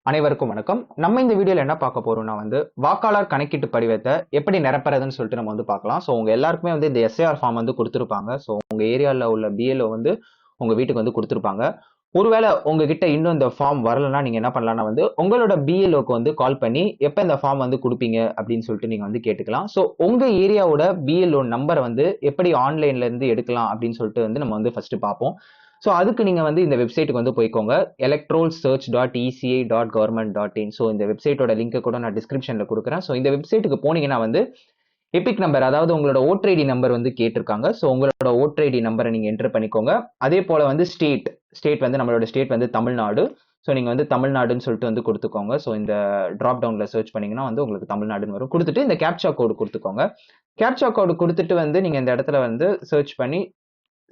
அனைவருக்கும் வணக்கம். நம்ம இந்த வீடியோல என்ன பார்க்க போறோம்னா வாக்காளர் கணக்கீட்டு படிவத்தை எப்படி நிரப்புறதுன்னு சொல்லிட்டு நம்ம பார்க்கலாம். ஸோ உங்க எல்லாருக்குமே இந்த எஸ்ஐஆர் ஃபார்ம் கொடுத்திருப்பாங்க. ஸோ உங்க ஏரியால உள்ள பிஎல்ஓ உங்க வீட்டுக்கு கொடுத்திருப்பாங்க. ஒருவேளை உங்ககிட்ட இன்னும் இந்த ஃபார்ம் வரலன்னா நீங்க என்ன பண்ணலாம்னா உங்களோட பிஎல்ஓக்கு கால் பண்ணி எப்ப இந்த ஃபார்ம் கொடுப்பீங்க அப்படின்னு சொல்லிட்டு நீங்க கேட்டுக்கலாம். ஸோ உங்க ஏரியாவோட பிஎல்ஓ நம்பரை எப்படி ஆன்லைன்ல இருந்து எடுக்கலாம் அப்படின்னு சொல்லிட்டு நம்ம ஃபர்ஸ்ட் பார்ப்போம். ஸோ அதுக்கு நீங்க இந்த வெப்சைட்டுக்கு போய்க்கோங்க, electoralsearch.eci.government.in. ஸோ இந்த வெப்சைட்டோட லிங்க் கூட நான் டிஸ்கிரிப்ஷன்ல கொடுக்குறேன். ஸோ இந்த வெப்சைட்டுக்கு போனீங்கன்னா எபிக் நம்பர், அதாவது உங்களோட ஓட்டர் ஐடி நம்பர் கேட்டிருக்காங்க. ஸோ உங்களோட ஓட்டர் ஐடி நம்பரை நீங்க என்டர் பண்ணிக்கோங்க. அதே போல ஸ்டேட் நம்மளோட ஸ்டேட் தமிழ்நாடு. ஸோ நீங்க தமிழ்நாடுன்னு சொல்லிட்டு கொடுத்துக்கோங்க. ஸோ இந்த டிராப் டவுன்ல சர்ச் பண்ணீங்கன்னா உங்களுக்கு தமிழ்நாடுன்னு வரும். கொடுத்துட்டு இந்த கேப்சா கோடு கொடுத்துக்கோங்க. கேப்சா கோடு கொடுத்துட்டு நீங்க இந்த இடத்துல சர்ச் பண்ணி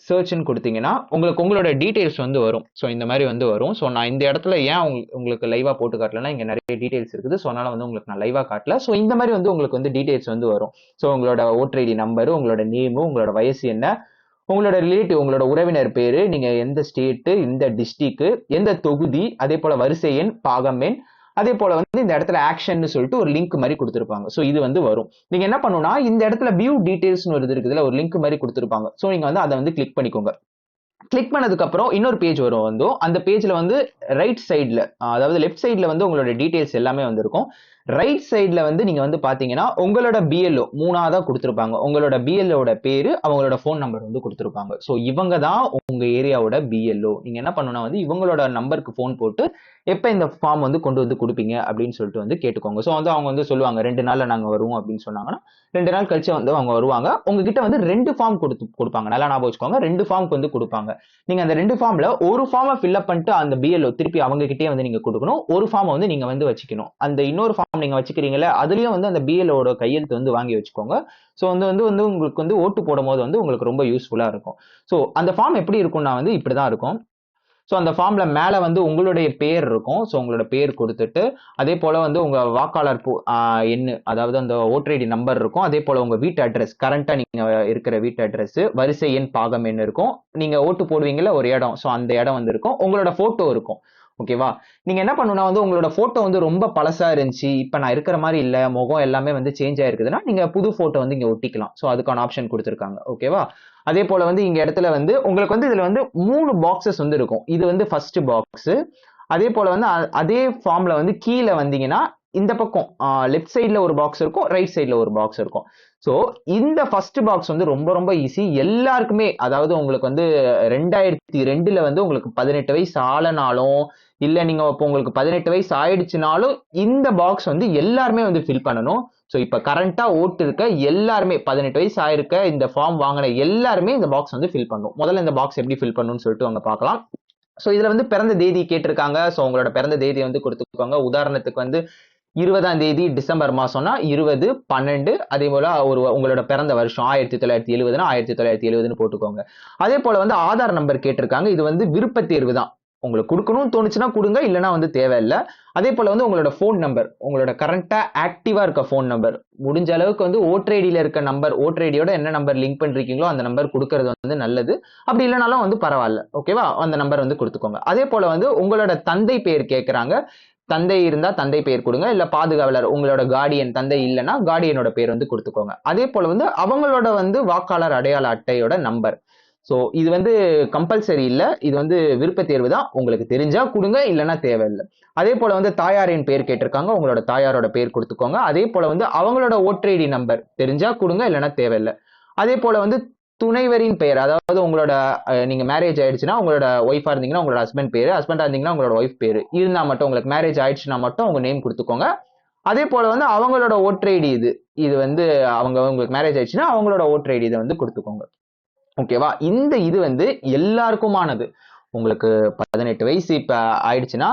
சர்ச்னு கொடுத்தீங்கன்னா உங்களுக்கு உங்களோட டீடைல்ஸ் வரும். ஸோ இந்த மாதிரி வரும். ஸோ நான் இந்த இடத்துல ஏன் உங்களுக்கு லைவா போட்டு காட்டலன்னா இங்க நிறைய டீடைல்ஸ் இருக்குது. ஸோ அதனால உங்களுக்கு நான் லைவா காட்டல. ஸோ இந்த மாதிரி உங்களுக்கு டீடைல்ஸ் வரும். ஸோ உங்களோட ஓட்டர் ஐடி நம்பரு, உங்களோட நேமு, உங்களோட வயசு என்ன, உங்களோட ரிலேட்டிவ், உங்களோட உறவினர் பேரு, நீங்க எந்த ஸ்டேட்டு, எந்த டிஸ்ட்ரிக்ட், எந்த தொகுதி, அதே போல வரிசை எண், பாகம் எண், அதே போல இந்த இடத்துல ஆக்ஷன் சொல்லிட்டு ஒரு லிங்க் மாதிரி கொடுத்திருப்பாங்க. சோ இது வரும். நீங்க என்ன பண்ணணும்னா இந்த இடத்துல வியூ டீடைல்ஸ் ஒரு இது இருக்குதுல, ஒரு லிங்க் மாதிரி கொடுத்திருப்பாங்க. சோ நீங்க அதை கிளிக் பண்ணிக்கோங்க. கிளிக் பண்ணதுக்கு அப்புறம் இன்னொரு பேஜ் வரும். அந்த பேஜ்ல ரைட் சைட்ல, அதாவது லெஃப்ட் சைட்ல உங்களோட டீடைல்ஸ் எல்லாமே இருக்கும். ரைட் சைட்ல நீங்க பாத்தீங்கன்னா உங்களோட பிஎல்ஓ மூணாவதா கொடுத்திருப்பாங்க. உங்களோட பிஎல்ஓட பேரு, அவங்களோட போன் நம்பர் கொடுத்திருப்பாங்க. சோ இவங்க தான் உங்க ஏரியாவோட பிஎல்ஓ. நீங்க என்ன பண்ணணும்னா இவங்களோட நம்பருக்கு போன் போட்டு எப்ப இந்த ஃபார்ம் கொண்டு கொடுப்பீங்க அப்படின்னு சொல்லிட்டு கேட்டுக்கோங்க. சோ அவங்க சொல்லுவாங்க 2 நாள்ல நாங்க வருவோம் அப்படின்னு சொன்னாங்கன்னா 2 நாள் கழிச்சு அவங்க வருவாங்க. உங்ககிட்ட 2 ஃபார்ம் கொடுப்பாங்க. நல்லா ஞாபகம் வச்சுக்கோங்க, 2 ஃபார்ம் கொடுப்பாங்க. நீங்க அந்த 2 ஃபார்ம்ல ஒரு ஃபார்மை ஃபில் அப் பண்ணிட்டு அந்த பிஎல்ஓ திருப்பி அவங்க கிட்டே நீங்க கொடுக்கணும். ஒரு ஃபார்ம் நீங்க வச்சுக்கணும். அந்த இன்னொரு ஃபார்ம் நீங்க வச்சுக்கிறீங்களா அதுலயும் அந்த பிஎல்ஓட கையெழுத்து வாங்கி வச்சுக்கோங்க. சோ உங்களுக்கு ஓட்டு போடும் போது உங்களுக்கு ரொம்ப யூஸ்ஃபுல்லா இருக்கும். சோ அந்த ஃபார்ம் எப்படி இருக்கும்னா இப்படிதான் இருக்கும். ஸோ அந்த ஃபார்ம்ல மேல உங்களுடைய பேர் இருக்கும். ஸோ உங்களோட பேர் கொடுத்துட்டு அதே போல உங்க வாக்காளர் எண்ணு, அதாவது அந்த ஓட்டர் ஐடி நம்பர் இருக்கும். அதே போல உங்க வீட்டு அட்ரஸ், கரண்டா நீங்க இருக்கிற வீட்டு அட்ரஸ், வரிசை எண், பாகம் எண் இருக்கும். நீங்க ஓட்டு போடுவீங்கல்ல ஒரு இடம், ஸோ அந்த இடம் இருக்கும். உங்களோட போட்டோ இருக்கும். ஓகேவா? நீங்க என்ன பண்ணணும்னா உங்களோட போட்டோ ரொம்ப பழசா இருந்துச்சு, இப்ப நான் இருக்கிற மாதிரி இல்ல, முகம் எல்லாமே சேஞ்ச் ஆயிருக்குதுன்னா நீங்க புது போட்டோ இங்க ஒட்டிக்கலாம். சோ அதுக்கான ஆப்ஷன் கொடுத்திருக்காங்க. ஓகேவா? அதே போல இங்க இடத்துல உங்களுக்கு இதுல 3 பாக்ஸஸ் இருக்கும். இது ஃபர்ஸ்ட் பாக்ஸ். அதே போல அதே ஃபார்ம்ல கீழே வந்தீங்கன்னா இந்த பக்கம் லெஃப்ட் சைட்ல ஒரு பாக்ஸ் இருக்கும், ரைட் சைட்ல ஒரு பாக்ஸ் இருக்கும். சோ இந்த ஃபர்ஸ்ட் பாக்ஸ் ரொம்ப ரொம்ப ஈஸி எல்லாருக்குமே. அதாவது உங்களுக்கு 2002ல உங்களுக்கு 18 வயசு ஆளனாலும் இல்ல, நீங்க இப்போ உங்களுக்கு 18 வயசு ஆயிடுச்சுனாலும் இந்த பாக்ஸ் எல்லாருமே ஃபில் பண்ணணும். சோ இப்ப கரண்டா ஓட்டு இருக்க எல்லாருமே 18 வயசு ஆயிருக்க இந்த ஃபார்ம் வாங்கின எல்லாருமே இந்த பாக்ஸ் ஃபில் பண்ணணும். முதல்ல இந்த பாக்ஸ் எப்படி ஃபில் பண்ணணும்னு சொல்லிட்டு அவங்க பார்க்கலாம். சோ இதுல பிறந்த தேதி கேட்டிருக்காங்க. சோ உங்களோட பிறந்த தேதி கொடுத்துக்கோங்க. உதாரணத்துக்கு 20ஆம் தேதி டிசம்பர் மாசம்னா 20/12. அதே போல உங்களோட பிறந்த வருஷம் 1970னா 1970ன்னு போட்டுக்கோங்க. அதே போல ஆதார் நம்பர் கேட்டிருக்காங்க. இது விருப்ப தேர்வு தான். உங்களுக்கு கொடுக்கணும்னு தோணுச்சுன்னா கொடுங்க, இல்லைன்னா தேவையில்லை. அதே போல உங்களோட போன் நம்பர், உங்களோட கரண்டா ஆக்டிவா இருக்க போன் நம்பர், முடிஞ்ச அளவுக்கு ஓட்டர் ஐடியில இருக்க நம்பர், ஓட்டர் ஐடியோட என்ன நம்பர் லிங்க் பண்றீங்களோ அந்த நம்பர் கொடுக்கறது நல்லது. அப்படி இல்லைனாலும் பரவாயில்ல. ஓகேவா? அந்த நம்பர் கொடுத்துக்கோங்க. அதே போல உங்களோட தந்தை பெயர் கேட்கறாங்க. தந்தை இருந்தா தந்தை பெயர் கொடுங்க, இல்ல பாதுகாவலர், உங்களோட கார்டியன் தந்தை இல்லைன்னா கார்டியனோட பேர் கொடுத்துக்கோங்க. அதே போல அவங்களோட வாக்காளர் அடையாள அட்டையோட நம்பர். சோ இது கம்பல்சரி இல்ல, இது விருப்ப தேர்வு தான். உங்களுக்கு தெரிஞ்சா கொடுங்க, இல்லைன்னா தேவையில்லை. அதே போல தாயாரின் பேர் கேட்டிருக்காங்க. உங்களோட தாயாரோட பேர் கொடுத்துக்கோங்க. அதே போல அவங்களோட ஓட்டர் ஐடி நம்பர் தெரிஞ்சா கொடுங்க, இல்லைன்னா தேவையில்லை. அதே போல துணைவரின் பெயர், அதாவது உங்களோட நீங்க மேரேஜ் ஆயிடுச்சுன்னா உங்களோட ஒய்ஃபா இருந்தீங்கன்னா உங்களோட ஹஸ்பண்ட் பேரு, ஹஸ்பண்டா இருந்தீங்கன்னா உங்களோட ஒய்ஃப் பேரு இருந்தா மட்டும், உங்களுக்கு மேரேஜ் ஆயிடுச்சுன்னா மட்டும் உங்க நேம் கொடுத்துக்கோங்க. அதே போல அவங்களோட ஓட்டர் ஐடி இது அவங்க உங்களுக்கு மேரேஜ் ஆயிடுச்சுன்னா அவங்களோட ஓட்டர் ஐடி இதை கொடுத்துக்கோங்க. ஓகேவா? இது எல்லாருக்குமானது. உங்களுக்கு 18 வயசு இப்ப ஆயிடுச்சுன்னா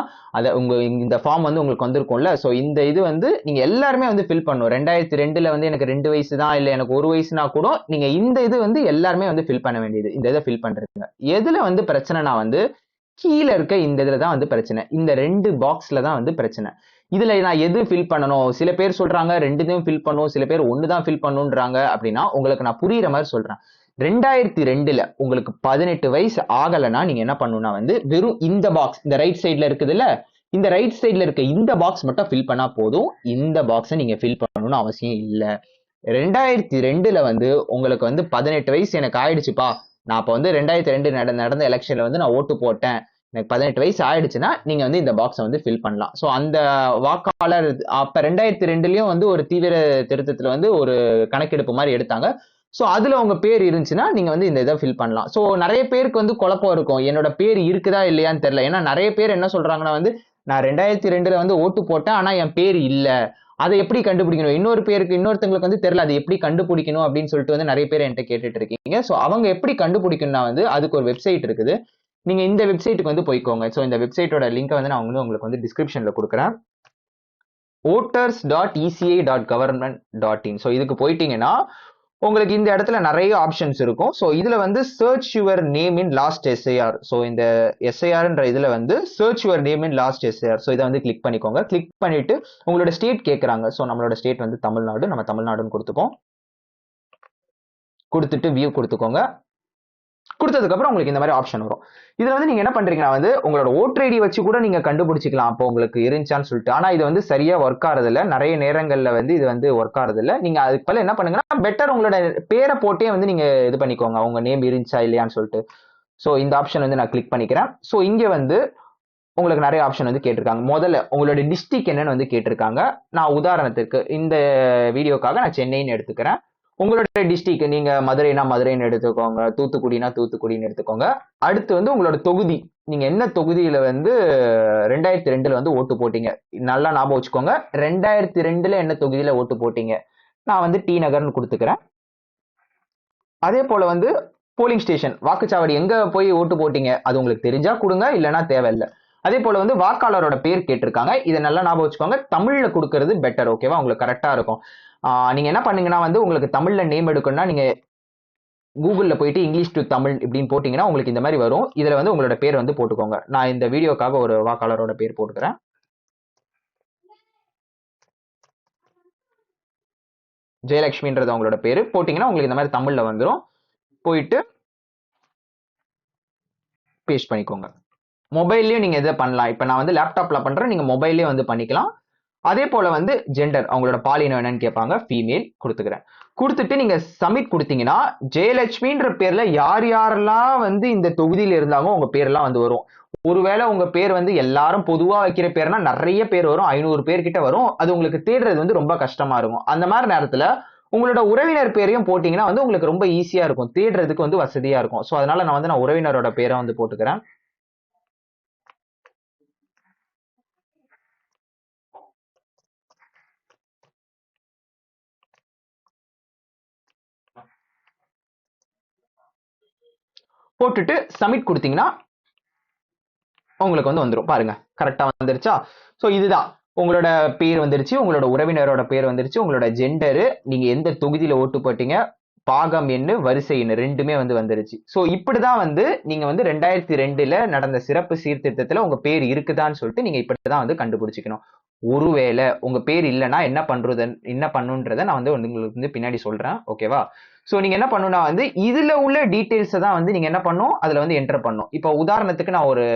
இந்த ஃபார்ம் உங்களுக்கு வந்திருக்கும்ல. சோ இந்த நீங்க எல்லாருமே ஃபில் பண்ணணும். 2002ல எனக்கு 2 வயசு தான், இல்ல எனக்கு 1 வயசுனா கூட நீங்க இந்த எல்லாருமே ஃபில் பண்ண வேண்டியது. இந்த இதை ஃபில் பண்றதுங்க. எதுல பிரச்சனைனா கீழே இருக்க இந்த இதுல தான் பிரச்சனை. இந்த 2 பாக்ஸ்ல தான் பிரச்சனை. இதுல நான் எது ஃபில் பண்ணணும்? சில பேர் சொல்றாங்க 2தையும் ஃபில் பண்ணணும், சில பேர் 1 தான் ஃபில் பண்ணணும்ன்றாங்க. அப்படின்னா உங்களுக்கு நான் புரியுற மாதிரி சொல்றேன். 2002ல உங்களுக்கு 18 வயசு ஆகலைன்னா நீங்க என்ன பண்ணணும்னா வெறும் இந்த பாக்ஸ், இந்த ரைட் சைட்ல இருக்குதுல்ல, இந்த ரைட் சைட்ல இருக்க இந்த பாக்ஸ் மட்டும் ஃபில் பண்ணா போதும். இந்த பாக்ஸை நீங்க ஃபில் பண்ணணும்னு அவசியம் இல்லை. 2002ல வந்து உங்களுக்கு வந்து 18 வயசு எனக்கு ஆயிடுச்சுப்பா, நான் அப்ப வந்து 2002 நடந்த எலெக்ஷன்ல வந்து நான் ஓட்டு போட்டேன், எனக்கு 18 வயசு ஆயிடுச்சுன்னா நீங்க வந்து இந்த பாக்ஸை வந்து ஃபில் பண்ணலாம். ஸோ அந்த வாக்காளர் அப்ப 2002லயும் வந்து ஒரு தீவிர திருத்தத்துல வந்து ஒரு கணக்கெடுப்பு மாதிரி எடுத்தாங்க. ஸோ அதுல உங்க பேர் இருந்துச்சுன்னா நீங்க வந்து இந்த இதை ஃபில் பண்ணலாம். ஸோ நிறைய பேருக்கு வந்து குழப்பம் இருக்கும், என்னோட பேர் இருக்குதா இல்லையான்னு தெரியல. ஏன்னா நிறைய பேர் என்ன சொல்றாங்கன்னா வந்து நான் 2002ல வந்து ஓட்டு போட்டேன் ஆனா என் பேர் இல்ல, அதை எப்படி கண்டுபிடிக்கணும், இன்னொருத்தங்களுக்கு வந்து தெரியல, அதை எப்படி கண்டுபிடிக்கணும் அப்படின்னு சொல்லிட்டு வந்து நிறைய பேர் என்கிட்ட கேட்டுட்டு இருக்கீங்க. ஸோ அவங்க எப்படி கண்டுபிடிக்கணும்னா வந்து அதுக்கு ஒரு வெப்சைட் இருக்குது, நீங்க இந்த வெப்சைட்டுக்கு வந்து போய்க்கோங்க. ஸோ இந்த வெப்சைட்டோட லிங்கை வந்து நான் உங்களுக்கு வந்து டிஸ்கிரிப்ஷன்ல கொடுக்குறேன். voters.eci.government.in. ஸோ இதுக்கு போயிட்டீங்கன்னா உங்களுக்கு இந்த இடத்துல நிறைய ஆப்ஷன்ஸ் இருக்கும். ஸோ இதுல வந்து search your name in last SIR. So இந்த எஸ்ஐஆர்ன்ற இதுல வந்து search your name in last SIR. So இதை வந்து கிளிக் பண்ணிக்கோங்க. கிளிக் பண்ணிட்டு உங்களோட ஸ்டேட் கேட்கறாங்க. ஸோ நம்மளோட ஸ்டேட் வந்து தமிழ்நாடு, நம்ம தமிழ்நாடுன்னு கொடுத்துப்போம். கொடுத்துட்டு வியூ கொடுத்துக்கோங்க. கொடுத்ததுக்கு அப்புறம் உங்களுக்கு இந்த மாதிரி ஆப்ஷன் வரும். இதுல வந்து நீங்க என்ன பண்றீங்கன்னா வந்து உங்களோட ஓட்டர் ஐடி வச்சு கூட நீங்க கண்டுபிடிச்சிக்கலாம் அப்போ உங்களுக்கு இருந்துச்சான்னு சொல்லிட்டு. ஆனா இது வந்து சரியா ஒர்க் ஆறது இல்ல, நிறைய நேரங்கள்ல வந்து இது வந்து ஒர்க் ஆறது இல்ல. நீங்க அதுக்கு பதிலா என்ன பண்ணுங்கன்னா பெட்டர் உங்களோட பேரை போட்டே வந்து நீங்க இது பண்ணிக்கோங்க, உங்க நேம் இருந்துச்சா இல்லையான்னு சொல்லிட்டு. ஸோ இந்த ஆப்ஷன் வந்து நான் கிளிக் பண்ணிக்கிறேன். ஸோ இங்க வந்து உங்களுக்கு நிறைய ஆப்ஷன் வந்து கேட்டிருக்காங்க. முதல்ல உங்களோட டிஸ்ட்ரிக்ட் என்னன்னு வந்து கேட்டிருக்காங்க. நான் உதாரணத்துக்கு இந்த வீடியோக்காக நான் சென்னைன்னு எடுத்துக்கிறேன். உங்களோட டிஸ்ட்ரிக்ட் நீங்க மதுரைனா மதுரைன்னு எடுத்துக்கோங்க, தூத்துக்குடினா தூத்துக்குடின்னு எடுத்துக்கோங்க. அடுத்து வந்து உங்களோட தொகுதி, நீங்க என்ன தொகுதியில வந்து 2002ல வந்து ஓட்டு போட்டீங்க, நல்லா ஞாபகம் வச்சுக்கோங்க. 2002ல என்ன தொகுதியில ஓட்டு போட்டீங்க, நான் வந்து டி நகர்னு கொடுத்துக்கிறேன். அதே போல வந்து போலிங் ஸ்டேஷன், வாக்குச்சாவடி எங்க போய் ஓட்டு போட்டீங்க அது உங்களுக்கு தெரிஞ்சா கொடுங்க, இல்லைன்னா தேவையில்லை. அதே போல வந்து வாக்காளரோட பேர் கேட்டிருக்காங்க, இதை நல்லா ஞாபகம் வச்சுக்கோங்க. தமிழ்ல கொடுக்கறது பெட்டர், ஓகேவா, உங்களுக்கு கரெக்டா இருக்கும். நீங்க என்ன பண்ணீங்கன்னா வந்து உங்களுக்கு தமிழ்ல நேம் எடுக்கணும்னா நீங்க கூகுள்ல போயிட்டு இங்கிலீஷ் டு தமிழ் இப்படின்னு போட்டீங்கன்னா உங்களுக்கு இந்த மாதிரி வரும். இதுல வந்து உங்களோட பேர் வந்து போட்டுக்கோங்க. நான் இந்த வீடியோக்காக ஒரு வாக்காளரோட பேர் போட்டுக்கிறேன். ஜெயலட்சுமின்றது அவங்களோட பேரு போட்டீங்கன்னா உங்களுக்கு இந்த மாதிரி தமிழ்ல வந்துடும். போயிட்டு பேஸ்ட் பண்ணிக்கோங்க. மொபைல்லயும் நீங்க இதை பண்ணலாம். இப்ப நான் வந்து லேப்டாப்ல பண்றேன், நீங்க மொபைல்லயே வந்து பண்ணிக்கலாம். அதே போல வந்து ஜெண்டர், அவங்களோட பாலினம் என்னன்னு கேட்பாங்க, ஃபீமேல் கொடுத்துக்கிறேன். கொடுத்துட்டு நீங்க சப்மிட் கொடுத்தீங்கன்னா ஜெயலட்சுமின்ற பேர்ல யார் யாரெல்லாம் வந்து இந்த தொகுதியில இருந்தாங்க உங்க பேர்லாம் வந்து வரும். ஒருவேளை உங்க பேர் வந்து எல்லாரும் பொதுவா வைக்கிற பேர்னா நிறைய பேர் வரும், 500 பேர் கிட்ட வரும். அது உங்களுக்கு தேடுறது வந்து ரொம்ப கஷ்டமா இருக்கும். அந்த மாதிரி நேரத்துல உங்களோட உறவினர் பேரையும் போட்டீங்கன்னா வந்து உங்களுக்கு ரொம்ப ஈஸியா இருக்கும், தேடுறதுக்கு வந்து வசதியா இருக்கும். ஸோ அதனால நான் உறவினரோட பேரை வந்து போட்டுக்கிறேன். போட்டுட்டு சப்மிட் கொடுத்தீங்கன்னா உங்களுக்கு வந்து வந்துடும். பாருங்க கரெக்டா வந்துருச்சா. ஸோ இதுதான் உங்களோட பேர் வந்துருச்சு, உங்களோட உறவினரோட பேர் வந்துருச்சு, உங்களோட ஜெண்டரு, நீங்க எந்த தொகுதியில ஓட்டு போட்டீங்க, பாகம் எண்ணு, வரிசை எண்ணு ரெண்டுமே வந்து வந்துருச்சு. ஸோ இப்படிதான் வந்து நீங்க வந்து 2002ல நடந்த சிறப்பு சீர்திருத்தத்துல உங்க பேர் இருக்குதான்னு சொல்லிட்டு நீங்க இப்படிதான் வந்து கண்டுபிடிச்சிக்கணும். ஒருவேளை உங்க பேர் இல்லைன்னா என்ன பண்ணுன்றத நான் வந்து உங்களுக்கு வந்து பின்னாடி சொல்றேன், ஓகேவா. ஸோ நீங்க என்ன பண்ணணும்னா வந்து இதுல உள்ள டீடைல்ஸை தான் வந்து நீங்க என்ன பண்ணும் அதுல வந்து என்டர் பண்ணும். இப்போ உதாரணத்துக்கு நான் ஒரு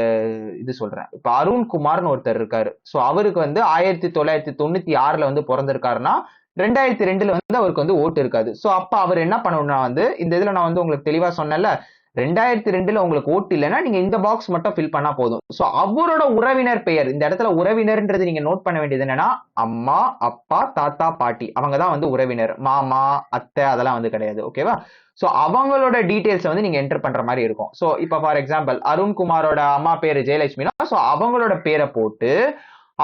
இது சொல்றேன். இப்போ அருண்குமார்னு ஒருத்தர் இருக்காரு. ஸோ அவருக்கு வந்து 1996ல வந்து பிறந்திருக்காருன்னா 2002ல வந்து அவருக்கு வந்து ஓட்டு இருக்காது. ஸோ அப்ப அவர் என்ன பண்ணணும்னா வந்து இந்த இதுல நான் வந்து உங்களுக்கு தெளிவா சொன்னேன்ல, 2002ல உங்களுக்கு ஓட்டு இல்லைன்னா நீங்க இந்த பாக்ஸ் மட்டும் ஃபில் பண்ணா போதும். சோ அவரோட உறவினர் பெயர், இந்த இடத்துல உறவினர்ன்றது நீங்க நோட் பண்ண வேண்டியது என்னன்னா அம்மா, அப்பா, தாத்தா, பாட்டி, அவங்க தான் வந்து உறவினர். மாமா, அத்தை அதெல்லாம் வந்து கிடையாது, ஓகேவா. சோ அவங்களோட டீடைல்ஸ் வந்து நீங்க என்டர் பண்ற மாதிரி இருக்கும். சோ இப்ப ஃபார் எக்ஸாம்பிள் அருண்குமாரோட அம்மா பேரு ஜெயலட்சுமினா சோ அவங்களோட பேரை போட்டு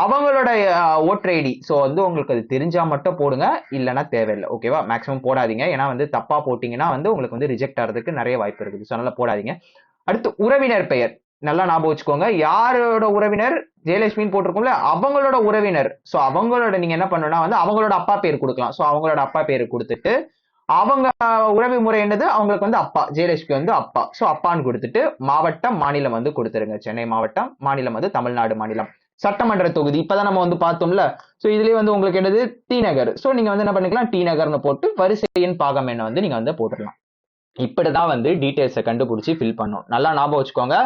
அவங்களோட ஓட்டர் ஐடி, ஸோ வந்து உங்களுக்கு அது தெரிஞ்சா மட்டும் போடுங்க, இல்லைன்னா தேவையில்லை, ஓகேவா. மேக்ஸிமம் போடாதீங்க, ஏன்னா வந்து தப்பா போட்டீங்கன்னா வந்து உங்களுக்கு வந்து ரிஜெக்ட் ஆகிறதுக்கு நிறைய வாய்ப்பு இருக்குது. ஸோ அதனால போடாதீங்க. அடுத்து உறவினர் பெயர் நல்லா ஞாபகம் வச்சுக்கோங்க. யாரோட உறவினர் ஜெயலட்சுமின்னு போட்டிருக்கோம்ல அவங்களோட உறவினர். ஸோ அவங்களோட நீங்க என்ன பண்ணணும்னா வந்து அவங்களோட அப்பா பேர் கொடுக்கலாம். ஸோ அவங்களோட அப்பா பேர் கொடுத்துட்டு அவங்க உறவு முறை என்னது, அவங்களுக்கு வந்து அப்பா, ஜெயலட்சுமி வந்து அப்பா. ஸோ அப்பான்னு கொடுத்துட்டு மாவட்டம், மாநிலம் வந்து கொடுத்துருங்க. சென்னை மாவட்டம், மாநிலம் வந்து தமிழ்நாடு மாநிலம். சட்டமன்ற தொகுதி இப்பதான் நம்ம வந்து பார்த்தோம்ல. சோ இதுலயே வந்து உங்களுக்கு என்னது டி நகர். சோ நீங்க வந்து என்ன பண்ணிக்கலாம், டி நகர்னு போட்டு வரிசையின் பாகம் என்ன வந்து நீங்க வந்து போட்டுடலாம். இப்படிதான் வந்து டீடைல்ஸை கண்டுபிடிச்சி ஃபில் பண்ணும். நல்லா ஞாபகம் வச்சுக்கோங்க.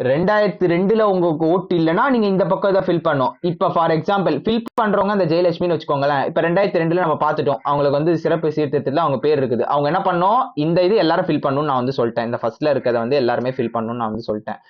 2002ல உங்களுக்கு ஓட்டு இல்லைன்னா நீங்க இந்த பக்கம் இதை ஃபில் பண்ணும். இப்ப ஃபார் எக்ஸாம்பிள் ஃபில் பண்றவங்க அந்த ஜெயலட்சுமின்னு வச்சுக்கோங்களேன். இப்ப 2002ல நம்ம பார்த்துட்டோம், அவங்களுக்கு வந்து சிறப்பு சீர்திருத்தத்துல அவங்க பேர் இருக்குது. அவங்க என்ன பண்ணோம், இந்த இது எல்லாரும் ஃபில் பண்ணணும்னு நான் வந்து சொல்லிட்டேன். இந்த ஃபர்ஸ்ட்ல இருக்கிறத வந்து எல்லாருமே ஃபில் பண்ணணும்னு நான் வந்து சொல்லிட்டேன்.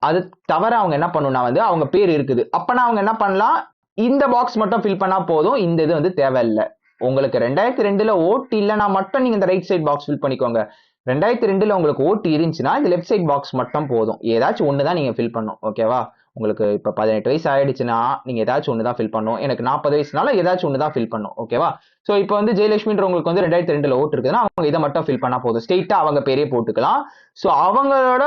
அது தவிர அவங்க என்ன பண்ணணும்னா வந்து அவங்க பேர் இருக்குது. அப்பனா அவங்க என்ன பண்ணலாம், இந்த பாக்ஸ் மட்டும் ஃபில் பண்ணா போதும், இந்த இது வந்து தேவையில்லை. உங்களுக்கு 2002ல ஓட்டு இல்லைன்னா மட்டும் நீங்க இந்த ரைட் சைட் பாக்ஸ் ஃபில் பண்ணிக்கோங்க. 2002ல உங்களுக்கு ஓட்டு இருந்துச்சுன்னா இந்த லெஃப்ட் சைட் பாக்ஸ் மட்டும் போதும். ஏதாச்சும் ஒன்று தான் நீங்க ஃபில் பண்ணணும். ஓகேவா? உங்களுக்கு இப்போ 18 வயசு ஆயிடுச்சுன்னா நீங்க ஏதாச்சும் ஒன்று தான் ஃபில் பண்ணணும். எனக்கு 40 வயசுனால ஏதாச்சும் ஒன்று தான் ஃபில் பண்ணணும். ஓகேவா? ஸோ இப்போ வந்து ஜெயலட்சுமின்றவங்களுக்கு வந்து 2002ல ஓட்டு இருக்குதுன்னா அவங்க இதை மட்டும் ஃபில் பண்ணா போதும். ஸ்ட்ரெயிட்டா அவங்க பேரே போட்டுக்கலாம். ஸோ அவங்களோட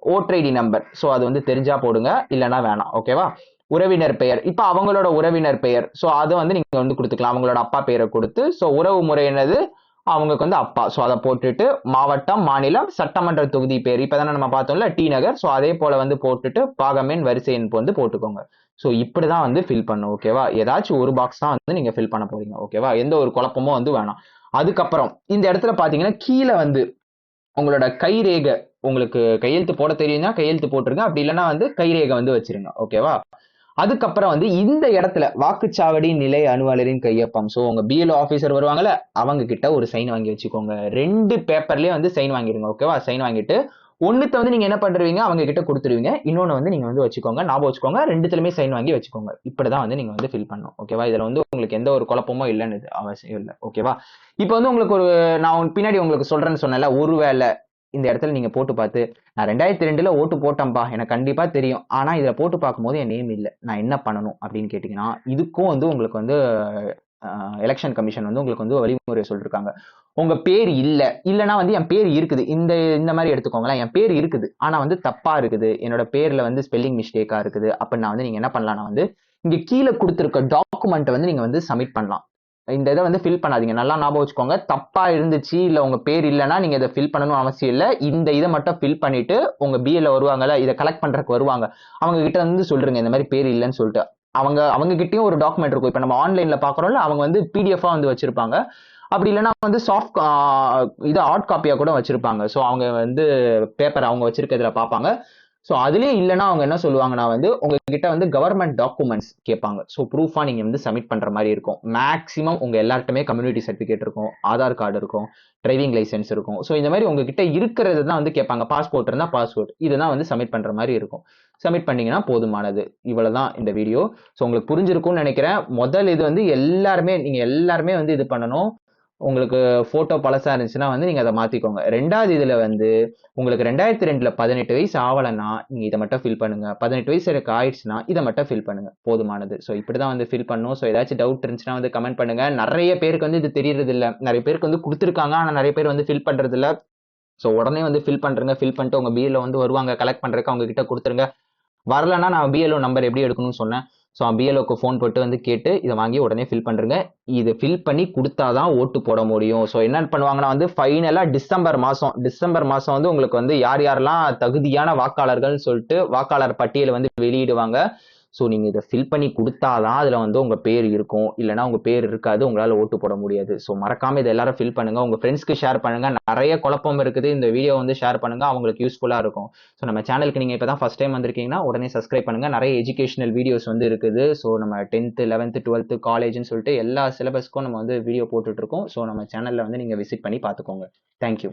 ஓட்டர் ஐடி நம்பர், ஸோ அது வந்து தெரிஞ்சா போடுங்க, இல்லைன்னா வேணாம். ஓகேவா? உறவினர் பெயர், இப்போ அவங்களோட உறவினர் பெயர், ஸோ அதை வந்து நீங்க வந்து கொடுத்துக்கலாம். அவங்களோட அப்பா பெயரை கொடுத்து, ஸோ உறவு முறை என்னது, அவங்களுக்கு வந்து அப்பா, ஸோ அதை போட்டுட்டு மாவட்டம், மாநிலம், சட்டமன்ற தொகுதி பேர் இப்பதானே நம்ம பார்த்தோம்ல டி நகர், ஸோ அதே போல வந்து போட்டுட்டு பாகமெண் வரிசை எண் வந்து போட்டுக்கோங்க. ஸோ இப்படிதான் வந்து ஃபில் பண்ணும். ஓகேவா? ஏதாச்சும் ஒரு பாக்ஸ் தான் வந்து நீங்க ஃபில் பண்ண போறீங்க. ஓகேவா? எந்த ஒரு குழப்பமும் வந்து வேணாம். அதுக்கப்புறம் இந்த இடத்துல பாத்தீங்கன்னா கீழே வந்து உங்களோட கைரேகை, உங்களுக்கு கையெழுத்து போட தெரியும்னா கையெழுத்து போட்டுருங்க, அப்படி இல்லைன்னா வந்து கைரேகை வந்து வச்சிருங்க. ஓகேவா? அதுக்கப்புறம் வந்து இந்த இடத்துல வாக்குச்சாவடி நிலை அலுவலரின் கையொப்பம், ஸோ உங்க பிஎல்ஓ ஆஃபீஸர் வருவாங்கல்ல, அவங்க கிட்ட ஒரு சைன் வாங்கி வச்சுக்கோங்க. 2 பேப்பர்லயே வந்து சைன் வாங்கிடுங்க. ஓகேவா? சைன் வாங்கிட்டு ஒண்ணுத்த வந்து நீங்க என்ன பண்றீங்க, அவங்க கிட்ட கொடுத்துருவீங்க. இன்னொன்னு வந்து நீங்க வந்து வச்சுக்கோங்க, ஞாபகம் வச்சுக்கோங்க. 2த்துலயுமே சைன் வாங்கி வச்சுக்கோங்க. இப்படிதான் வந்து நீங்க வந்து ஃபில் பண்ணணும். ஓகேவா? இதுல வந்து உங்களுக்கு எந்த ஒரு குழப்பமும் இல்லைன்னு அவசியம் இல்லை. ஓகேவா? இப்போ வந்து உங்களுக்கு ஒரு நான் பின்னாடி உங்களுக்கு சொல்றேன்னு சொன்னேன்ல, ஒருவேளை இந்த இடத்துல நீங்க போட்டு பார்த்து, நான் 2002ல ஓட்டு போட்டேன்பா, எனக்கு கண்டிப்பா தெரியும், ஆனா இதுல போட்டு பார்க்கும்போது என் நேம் இல்லை, நான் என்ன பண்ணணும் அப்படின்னு கேட்டீங்கன்னா, இதுக்கும் வந்து உங்களுக்கு வந்து எலெக்ஷன் கமிஷன் வந்து உங்களுக்கு வந்து வழிமுறை சொல்லிருக்காங்க. உங்க பேர் இல்லைன்னா வந்து என் பேர் இருக்குது, இந்த மாதிரி எடுத்துக்கோங்களேன், என் பேர் இருக்குது ஆனா வந்து தப்பா இருக்குது, என்னோட பேர்ல வந்து ஸ்பெல்லிங் மிஸ்டேக்கா இருக்குது அப்படின்னா வந்து நீங்க என்ன பண்ணலாம்னா வந்து இங்க கீழே கொடுத்துருக்க டாக்குமெண்ட் வந்து நீங்க வந்து சப்மிட் பண்ணலாம். இந்த இதை வந்து ஃபில் பண்ணாதீங்க, நல்லா ஞாபகம் வச்சுக்கோங்க. தப்பா இருந்துச்சு இல்ல உங்க பேர் இல்லைன்னா நீங்க இதை ஃபில் பண்ணணும் அவசியம் இல்லை. இந்த இதை மட்டும் ஃபில் பண்ணிட்டு உங்க பிஎல்ல வருவாங்கல்ல, இதை கலெக்ட் பண்றதுக்கு வருவாங்க, அவங்க கிட்ட வந்து சொல்றீங்க இந்த மாதிரி பேர் இல்லைன்னு சொல்லிட்டு. அவங்க கிட்டயும் ஒரு டாக்குமெண்ட் இருக்கும். இப்ப நம்ம ஆன்லைன்ல பாக்குறோம்ல, அவங்க வந்து பிடிஎஃபா வந்து வச்சிருப்பாங்க, அப்படி இல்லைன்னா வந்து சாஃப்ட் இது ஹார்ட் காப்பியா கூட வச்சிருப்பாங்க. ஸோ அவங்க வந்து பேப்பர் அவங்க வச்சிருக்கிறதுல பார்ப்பாங்க. ஸோ அதுலேயே இல்லைன்னா அவங்க என்ன சொல்லுவாங்கன்னா வந்து உங்ககிட்ட வந்து கவர்மெண்ட் டாக்குமெண்ட்ஸ் கேட்பாங்க. ஸோ ப்ரூஃபா நீங்க வந்து சப்மிட் பண்ற மாதிரி இருக்கும். மேக்ஸிமம் உங்க எல்லார்ட்டுமே கம்யூனிட்டி சர்டிஃபிகேட் இருக்கும், ஆதார் கார்டு இருக்கும், டிரைவிங் லைசன்ஸ் இருக்கும். ஸோ இந்த மாதிரி உங்ககிட்ட இருக்கிறது தான் வந்து கேட்பாங்க. பாஸ்போர்ட் இருந்தா பாஸ்போர்ட், இதுதான் வந்து சப்மிட் பண்ற மாதிரி இருக்கும். சப்மிட் பண்ணீங்கன்னா போதுமானது. இவ்வளவுதான் இந்த வீடியோ. ஸோ உங்களுக்கு புரிஞ்சிருக்கும்னு நினைக்கிறேன். முதல் இது வந்து நீங்க எல்லாருமே வந்து இது பண்ணணும். உங்களுக்கு போட்டோ பழசா இருந்துச்சுன்னா வந்து நீங்க அதை மாத்திக்கோங்க. 2வது இதுல வந்து உங்களுக்கு 2002ல 18 வயசு ஆகலைன்னா நீங்க இதை மட்டும் ஃபில் பண்ணுங்க. 18 வயசு எனக்கு ஆயிடுச்சுன்னா இதை மட்டும் ஃபில் பண்ணுங்க, போதுமானது. ஸோ இப்படிதான் வந்து ஃபில் பண்ணும். ஸோ ஏதாச்சும் டவுட் இருந்துச்சுன்னா வந்து கமெண்ட் பண்ணுங்க. நிறைய பேருக்கு வந்து இது தெரியறது இல்ல, நிறைய பேருக்கு வந்து கொடுத்துருக்காங்க ஆனா நிறைய பேர் வந்து ஃபில் பண்றது இல்ல. ஸோ உடனே வந்து ஃபில் பண்றீங்க. ஃபில் பண்ணிட்டு உங்க பிஎல்ல வந்து வருவாங்க, கலெக்ட் பண்றதுக்கு அவங்க கிட்ட கொடுத்துருங்க. வரலன்னா நான் பிஎல்ஓ நம்பர் எப்படி எடுக்கணும்னு சொன்னேன். ஸோ பிஎல்ஓக்கு ஃபோன் போட்டு வந்து கேட்டு இதை வாங்கி உடனே ஃபில் பண்ணுறங்க. இது ஃபில் பண்ணி கொடுத்தாதான் ஓட்டு போட முடியும். ஸோ என்ன பண்ணுவாங்கன்னா வந்து ஃபைனலாக டிசம்பர் மாதம் வந்து உங்களுக்கு வந்து யார் யாரெல்லாம் தகுதியான வாக்காளர்கள்னு சொல்லிட்டு வாக்காளர் பட்டியலை வந்து வெளியிடுவாங்க. ஸோ நீங்கள் இதை ஃபில் பண்ணி கொடுத்தாதான் அதில் வந்து உங்கள் பேர் இருக்கும், இல்லைனா உங்கள் பேர் இருக்காது, உங்களால் ஓட்டு போட முடியாது. ஸோ மறக்காமல் இதை எல்லாரும் ஃபில் பண்ணுங்கள், உங்கள் ஃப்ரெண்ட்ஸ்க்கு ஷேர் பண்ணுங்கள். நிறைய குழப்பம் இருக்குது, இந்த வீடியோ வந்து ஷேர் பண்ணுங்கள், அவங்களுக்கு யூஸ்ஃபுல்லாக இருக்கும். ஸோ நம்ம சேனலுக்கு நீங்கள் இப்போ தான் ஃபஸ்ட் டைம் வந்திருக்கீங்கன்னா உடனே சப்ஸ்கிரைப் பண்ணுங்கள். நிறைய எஜுகேஷனல் வீடியோஸ் வந்து இருக்குது. ஸோ நம்ம 10th 11th 12th காலேஜ்னு சொல்லிட்டு எல்லா சிலபஸ்க்கும் நம்ம வந்து வீடியோ போட்டுட்ருக்கோம். ஸோ நம்ம சேனலில் வந்து நீங்கள் விசிட் பண்ணி பார்த்துக்கோங்க. தேங்க்யூ.